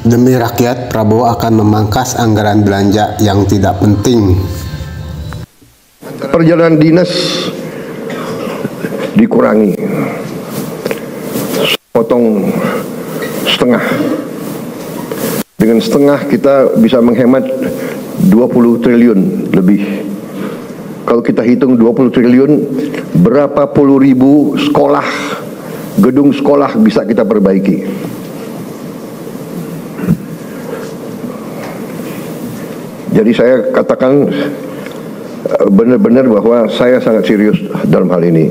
Demi rakyat, Prabowo akan memangkas anggaran belanja yang tidak penting. Perjalanan dinas dikurangi, potong setengah. Dengan setengah kita bisa menghemat 20 triliun lebih. Kalau kita hitung 20 triliun, berapa puluh ribu sekolah, gedung sekolah bisa kita perbaiki. Jadi saya katakan benar-benar bahwa saya sangat serius dalam hal ini.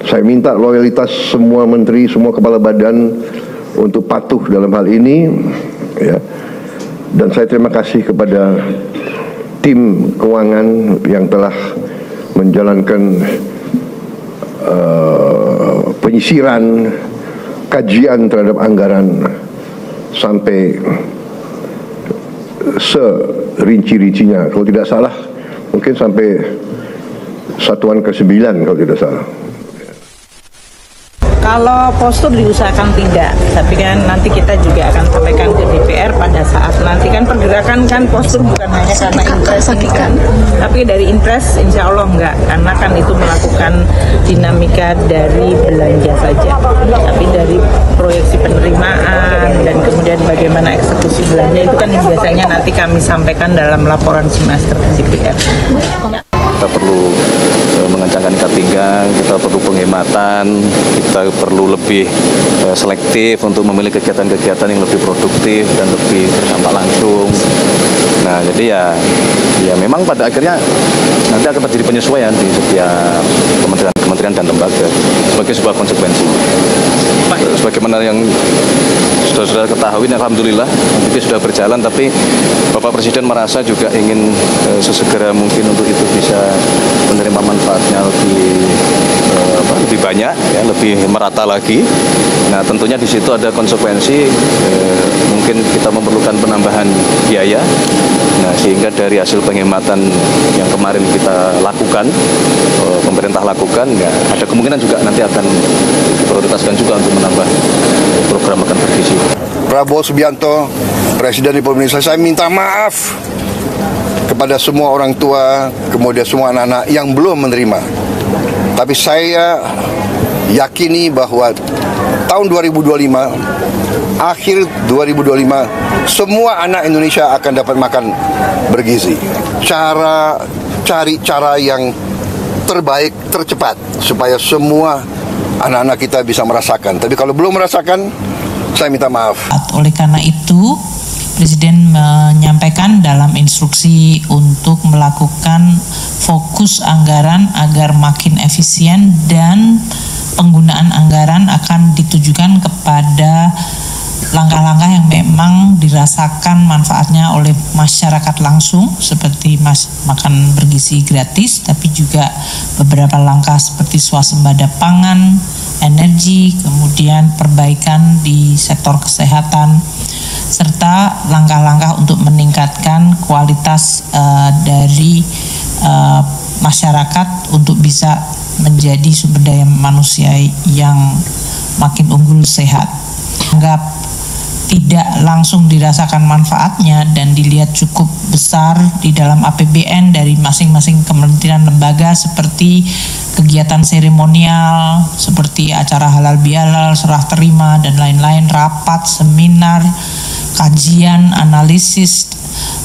Saya minta loyalitas semua menteri, semua kepala badan untuk patuh dalam hal ini, ya. Dan saya terima kasih kepada tim keuangan yang telah menjalankan penyisiran, kajian terhadap anggaran sampai serinci-rincinya. Kalau tidak salah mungkin sampai satuan ke-9 kalau tidak salah. Kalau postur diusahakan tidak, tapi kan nanti kita juga akan sampaikan ke DPR pada saat nanti kan pergerakan kan postur bukan hanya karena impres ini kan, tapi dari impres insya Allah enggak, karena kan itu melakukan dinamika dari belanja saja, tapi dari proyeksi penerimaan dan kemudian bagaimana eksekusi belanja itu kan yang biasanya nanti kami sampaikan dalam laporan semester ke DPR. Kita perlu mengencangkan ikat pinggang, kita perlu penghematan, kita perlu lebih selektif untuk memilih kegiatan-kegiatan yang lebih produktif dan lebih berdampak langsung. Nah, jadi ya memang pada akhirnya nanti akan terjadi penyesuaian di setiap kementerian dan lembaga sebagai sebuah konsekuensi. Sebagaimana yang sudah ketahui, alhamdulillah itu sudah berjalan, tapi Bapak Presiden merasa juga ingin sesegera mungkin untuk itu bisa menerima manfaatnya lebih banyak, ya, lebih merata lagi. Nah, tentunya di situ ada konsekuensi, mungkin kita memerlukan penambahan biaya. Nah, sehingga dari hasil penghematan yang kemarin kita lakukan, pemerintah lakukan, ya, ada kemungkinan juga nanti akan diprioritaskan juga untuk menambah program makan bergizi. Prabowo Subianto, Presiden Republik Indonesia, saya minta maaf kepada semua orang tua, kemudian semua anak-anak yang belum menerima. Tapi saya yakini bahwa tahun 2025, akhir 2025, semua anak Indonesia akan dapat makan bergizi. Cari cara yang terbaik, tercepat, supaya semua anak-anak kita bisa merasakan. Tapi kalau belum merasakan, saya minta maaf. Oleh karena itu, Presiden menyampaikan dalam instruksi untuk melakukan fokus anggaran agar makin efisien dan penggunaan anggaran akan ditujukan kepada langkah-langkah yang memang dirasakan manfaatnya oleh masyarakat langsung, seperti makan bergizi gratis, tapi juga beberapa langkah seperti swasembada pangan, energi, kemudian perbaikan di sektor kesehatan, serta langkah-langkah untuk meningkatkan kualitas dari masyarakat untuk bisa menjadi sumber daya manusia yang makin unggul, sehat. Anggap tidak langsung dirasakan manfaatnya dan dilihat cukup besar di dalam APBN dari masing-masing kementerian lembaga, seperti kegiatan seremonial, seperti acara halal bihalal, serah terima, dan lain-lain, rapat, seminar, kajian, analisis,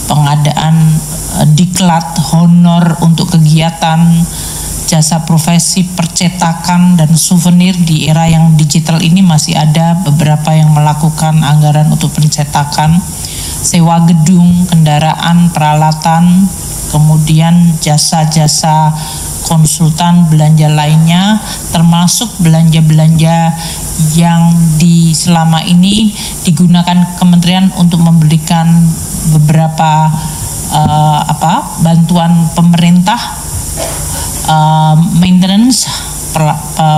pengadaan diklat, honor untuk kegiatan, jasa profesi, percetakan, dan souvenir. Di era yang digital ini masih ada beberapa yang melakukan anggaran untuk pencetakan, sewa gedung, kendaraan, peralatan, kemudian jasa-jasa konsultan, belanja lainnya, termasuk belanja-belanja yang selama ini digunakan kementerian untuk memberikan beberapa bantuan pemerintah, maintenance,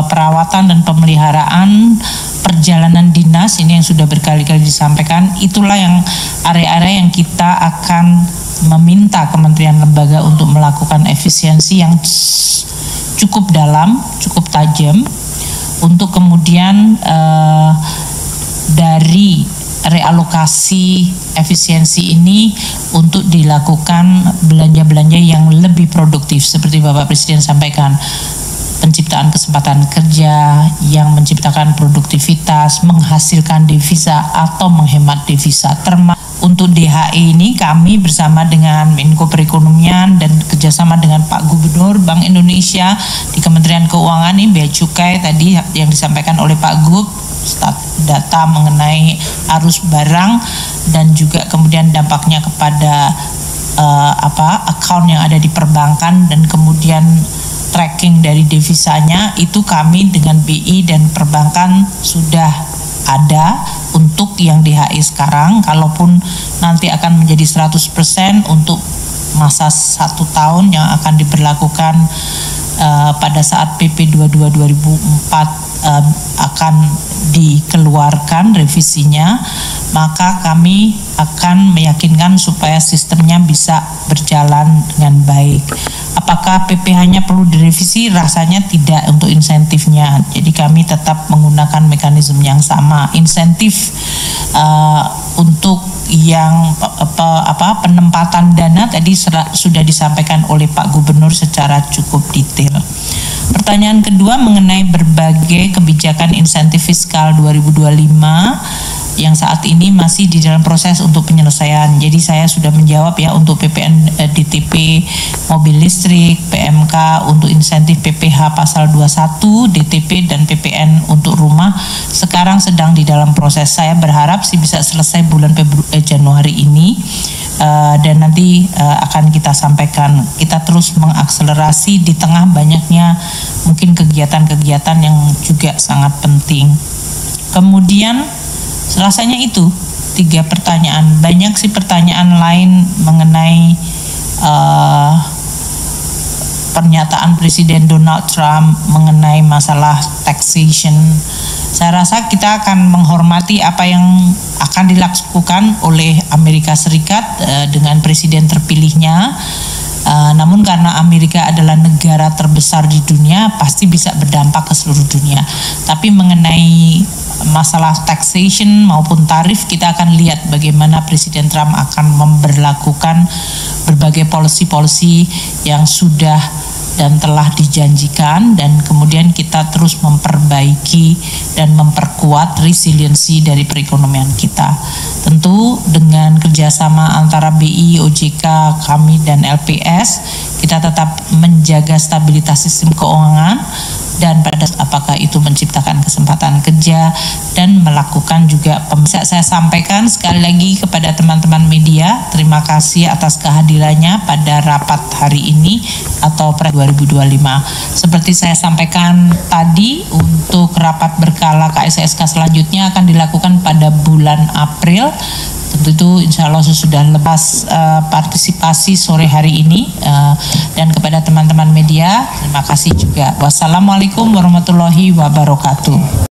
perawatan dan pemeliharaan, perjalanan dinas, ini yang sudah berkali-kali disampaikan. Itulah yang area-area yang kita akan meminta kementerian lembaga untuk melakukan efisiensi yang cukup dalam, cukup tajam, untuk kemudian dari realokasi efisiensi ini untuk dilakukan belanja-belanja yang lebih produktif seperti Bapak Presiden sampaikan, penciptaan kesempatan kerja yang menciptakan produktivitas, menghasilkan devisa atau menghemat devisa. Untuk DHE ini kami bersama dengan Menko Perekonomian dan kerjasama dengan Pak Gubernur Bank Indonesia di Kementerian Keuangan ini, Bea Cukai tadi yang disampaikan oleh Pak Gub, data mengenai arus barang dan juga kemudian dampaknya kepada account yang ada di perbankan dan kemudian tracking dari devisanya, itu kami dengan BI dan perbankan sudah ada untuk yang DHE sekarang. Kalaupun nanti akan menjadi 100% untuk masa 1 tahun yang akan diberlakukan pada saat PP 22 2004 akan dikeluarkan revisinya, maka kami akan meyakinkan supaya sistemnya bisa berjalan dengan baik. Apakah PPh-nya perlu direvisi? Rasanya tidak untuk insentifnya. Jadi kami tetap menggunakan mekanisme yang sama. Insentif untuk yang penempatan dana tadi sudah disampaikan oleh Pak Gubernur secara cukup detail. Pertanyaan kedua mengenai berbagai kebijakan insentif fiskal 2025 yang saat ini masih di dalam proses untuk penyelesaian. Jadi saya sudah menjawab ya untuk PPN DTP mobil listrik, PMK untuk insentif PPh pasal 21, DTP dan PPN untuk rumah sekarang sedang di dalam proses. Saya berharap sih bisa selesai bulan Januari ini. Dan nanti akan kita sampaikan. Kita terus mengakselerasi di tengah banyaknya mungkin kegiatan-kegiatan yang juga sangat penting. Kemudian rasanya itu 3 pertanyaan. Banyak sih pertanyaan lain mengenai pernyataan Presiden Donald Trump mengenai masalah taxation. Saya rasa kita akan menghormati apa yang akan dilakukan oleh Amerika Serikat dengan presiden terpilihnya. Namun karena Amerika adalah negara terbesar di dunia, pasti bisa berdampak ke seluruh dunia. Tapi mengenai masalah taxation maupun tarif, kita akan lihat bagaimana Presiden Trump akan memberlakukan berbagai policy-policy yang sudah dan telah dijanjikan, dan kemudian kita terus memperbaiki dan memperkuat resiliensi dari perekonomian kita. Tentu dengan kerjasama antara BI, OJK, kami dan LPS, kita tetap menjaga stabilitas sistem keuangan dan pada apakah itu menciptakan kesempatan kerja dan melakukan juga saya sampaikan sekali lagi kepada teman-teman media, terima kasih atas kehadirannya pada rapat hari ini atau 2025. Seperti saya sampaikan tadi, untuk rapat berkala KSSK selanjutnya akan dilakukan pada bulan April. Tentu itu insya Allah sudah lepas partisipasi sore hari ini, dan kepada teman-teman media terima kasih juga. Wassalamualaikum warahmatullahi wabarakatuh.